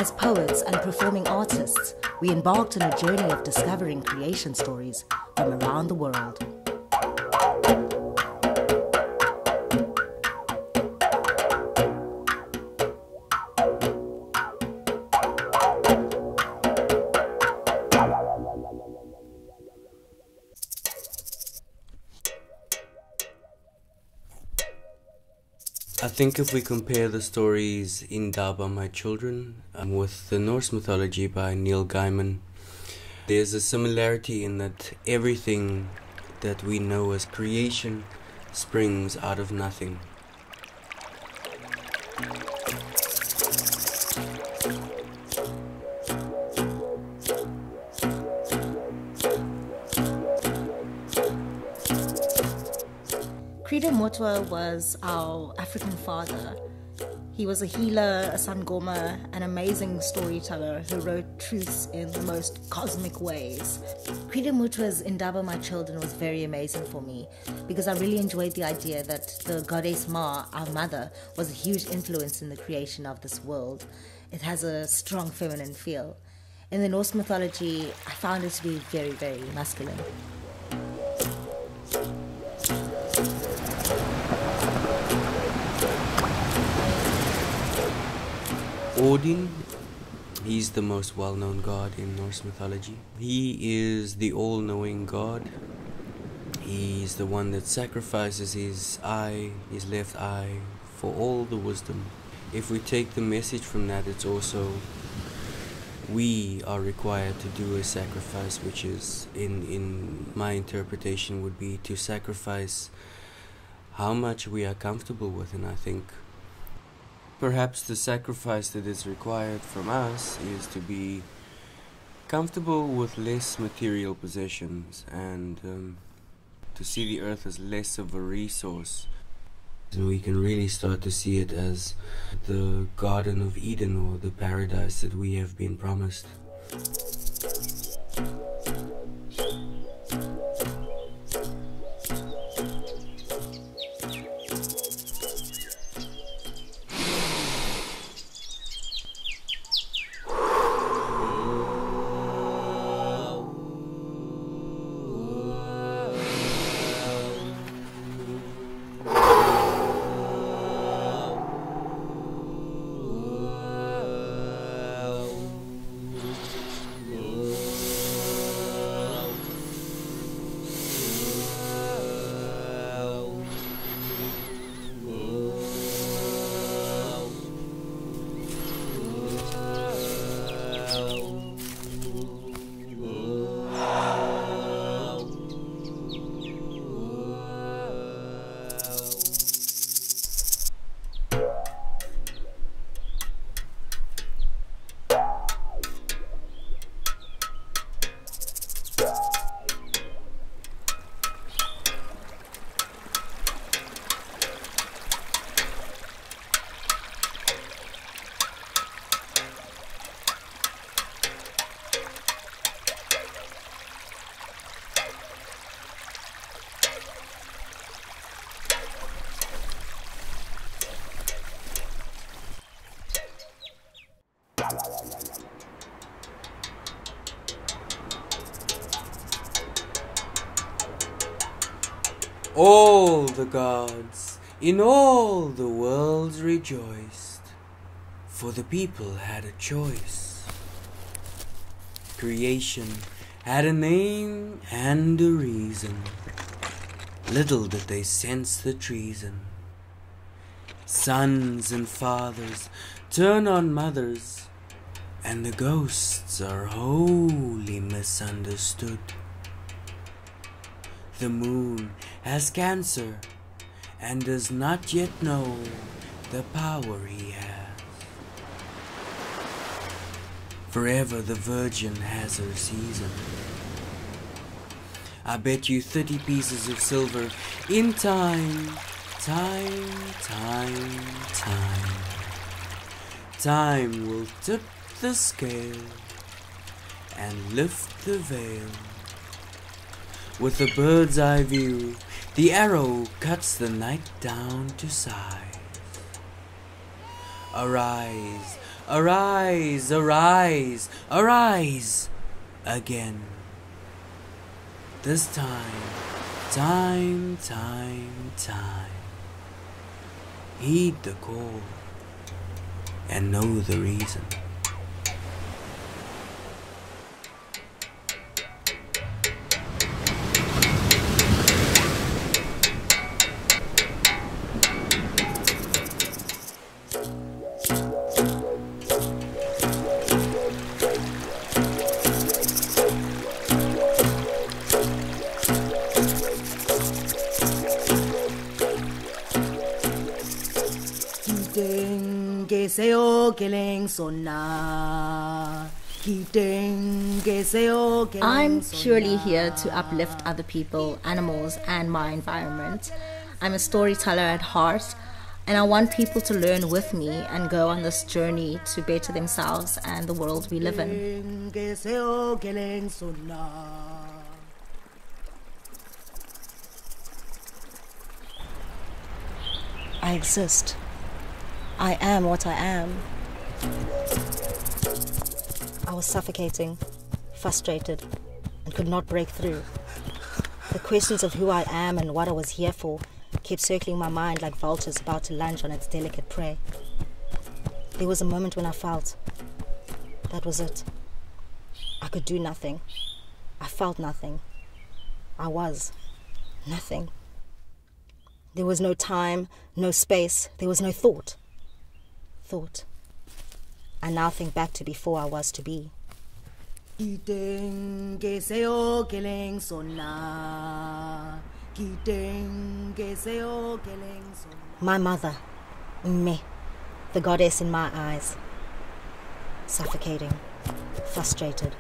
As poets and performing artists, we embarked on a journey of discovering creation stories from around the world. I think if we compare the stories in Daba, My Children, with the Norse mythology by Neil Gaiman, there's a similarity in that everything that we know as creation springs out of nothing. Motwa was our African father. He was a healer, a sangoma, an amazing storyteller who wrote truths in the most cosmic ways. Krida Mutwa's Indaba My Children was very amazing for me because I really enjoyed the idea that the goddess Ma, our mother, was a huge influence in the creation of this world. It has a strong feminine feel. In the Norse mythology, I found it to be very, very masculine. Odin, he's the most well-known god in Norse mythology. He is the all-knowing god. He's the one that sacrifices his left eye, for all the wisdom. If we take the message from that, it's also we are required to do a sacrifice, which is, in my interpretation, would be to sacrifice how much we are comfortable with. And I think perhaps the sacrifice that is required from us is to be comfortable with less material possessions and to see the earth as less of a resource. And we can really start to see it as the Garden of Eden, or the paradise that we have been promised. All the gods in all the worlds rejoiced, for the people had a choice. Creation had a name and a reason, little did they sense the treason. Sons and fathers turn on mothers, and the ghosts are wholly misunderstood. The moon has cancer and does not yet know the power he has. Forever the virgin has her season. I bet you 30 pieces of silver in time. Time will tip the scale and lift the veil. With a bird's eye view, the arrow cuts the night down to size. Arise, Arise, arise, arise again. This time, time. Heed the call and know the reason. I'm purely here to uplift other people, animals, and my environment. I'm a storyteller at heart, and I want people to learn with me and go on this journey to better themselves and the world we live in. I exist. I am what I am. I was suffocating, frustrated, and could not break through. The questions of who I am and what I was here for kept circling my mind like vultures about to lunge on its delicate prey. There was a moment when I felt that was it. I could do nothing. I felt nothing. I was nothing. There was no time, no space, there was no thought. I now think back to before I was to be. Who My mother, me, the goddess in my eyes. Suffocating, frustrated,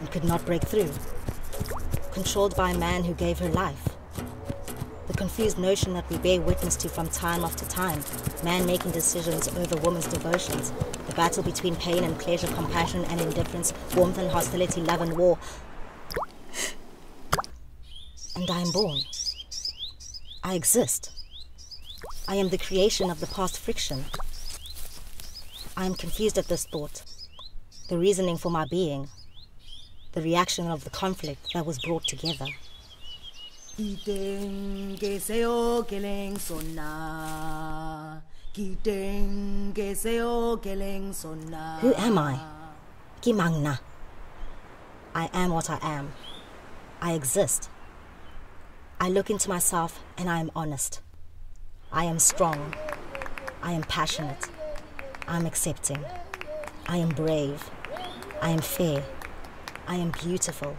and could not break through. Controlled by a man who gave her life. The confused notion that we bear witness to from time after time, man making decisions over woman's devotions, the battle between pain and pleasure, compassion and indifference, warmth and hostility, love and war. And I am born. I exist. I am the creation of the past friction. I am confused at this thought, the reasoning for my being, the reaction of the conflict that was brought together. Who am I? Kimangna. I am what I am. I exist. I look into myself and I am honest. I am strong. I am passionate. I am accepting. I am brave. I am fair. I am beautiful.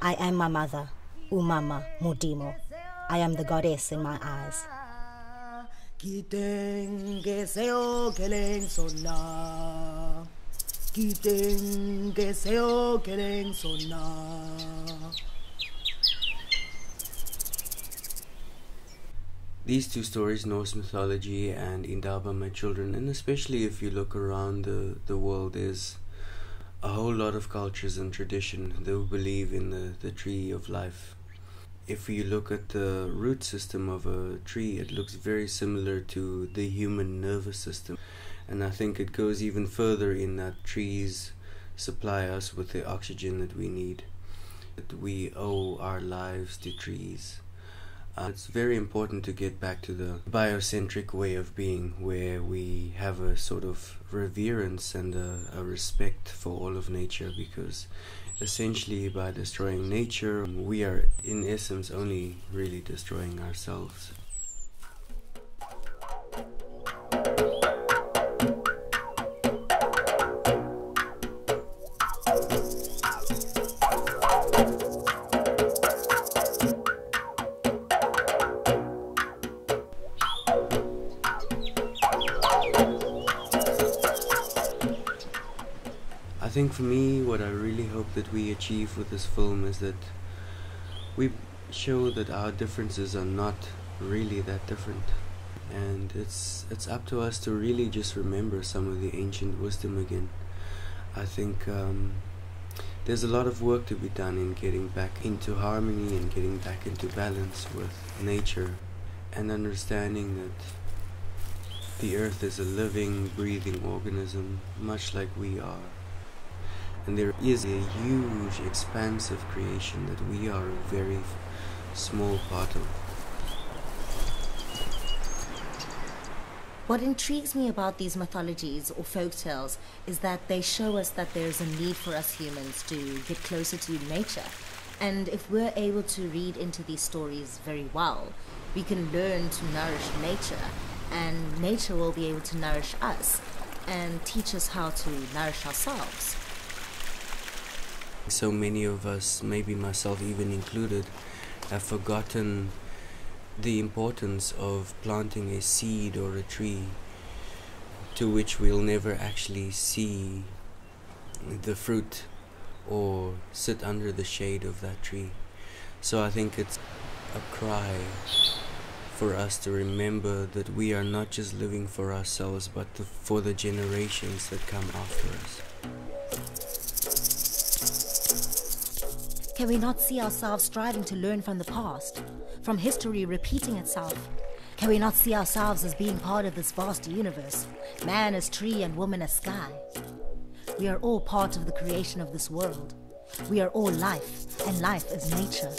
I am my mother. Umama Modimo. I am the goddess in my eyes. These two stories, Norse mythology and Indaba, My Children, and especially if you look around the world, there's a whole lot of cultures and tradition that believe in the tree of life. If you look at the root system of a tree, it looks very similar to the human nervous system. And I think it goes even further in that trees supply us with the oxygen that we need. That we owe our lives to trees. It's very important to get back to the biocentric way of being, where we have a sort of reverence and a respect for all of nature, because essentially by destroying nature, we are in essence only really destroying ourselves. I think for me, what I really hope that we achieve with this film is that we show that our differences are not really that different, and it's up to us to really just remember some of the ancient wisdom again. I think there's a lot of work to be done in getting back into harmony and getting back into balance with nature, and understanding that The earth is a living, breathing organism, much like we are. And there is a huge, expansive creation that we are a very small part of. What intrigues me about these mythologies or folk tales is that they show us that there's a need for us humans to get closer to nature. And if we're able to read into these stories very well, we can learn to nourish nature, and nature will be able to nourish us and teach us how to nourish ourselves. So many of us, maybe myself even included, have forgotten the importance of planting a seed or a tree to which we'll never actually see the fruit or sit under the shade of that tree. So I think it's a cry for us to remember that we are not just living for ourselves, but for the generations that come after us. Can we not see ourselves striving to learn from the past, from history repeating itself? Can we not see ourselves as being part of this vast universe, man as tree and woman as sky? We are all part of the creation of this world. We are all life, and life is nature.